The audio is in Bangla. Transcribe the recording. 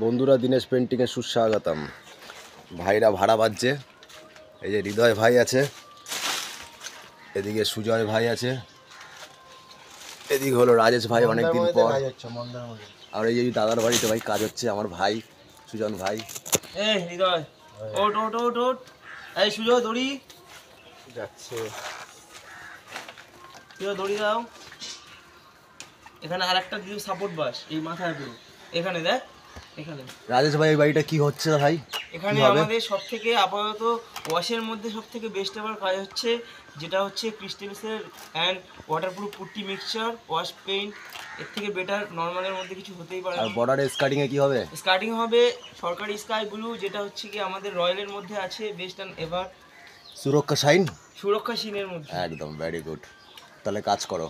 বন্ধুরা দিনেশ পেন্টিংয়ে সুস্বাগতম। ভাইরা ভাড়া বাজছে। এই যে হৃদয় ভাই আছে, এদিকে সুজয় ভাই আছে, এদিকে হলো রাজেশ ভাই অনেকদিন পর, আর এই যে দাদার বাড়িতে ভাই কাজ হচ্ছে আমার ভাই সুজন ভাই। হৃদয় ওট ওট ওট ওট, এই সুজয় দড়ি যাচ্ছে, দড়ি দাও। এখানে আর একটা দিও সাপোর্ট বাস, এই মাথায় পুরো এখানে দেখ। এখানে রাজেশ ভাই এই বাড়িটা কি হচ্ছে ভাই? এখানে আমাদের সব থেকে আপাতত ওয়াশের মধ্যে সব থেকে বেস্ট এবার কাজ হচ্ছে, যেটা হচ্ছে ক্রিস্টালসের and waterproof putty mixture wash paint. এর থেকে বেটার নর্মালের মধ্যে কিছু হতেই পারে। আর বর্ডারে স্কার্টিং এ কি হবে? স্কার্টিং হবে সরকারি স্কাই ব্লু, যেটা হচ্ছে কি আমাদের রয়্যালের মধ্যে আছে, বেস্ট অ্যান্ড এভার সুরক্ষা শাইন, সুরক্ষা সিনের মধ্যে। একদম ভেরি গুড। তাহলে কাজ করো।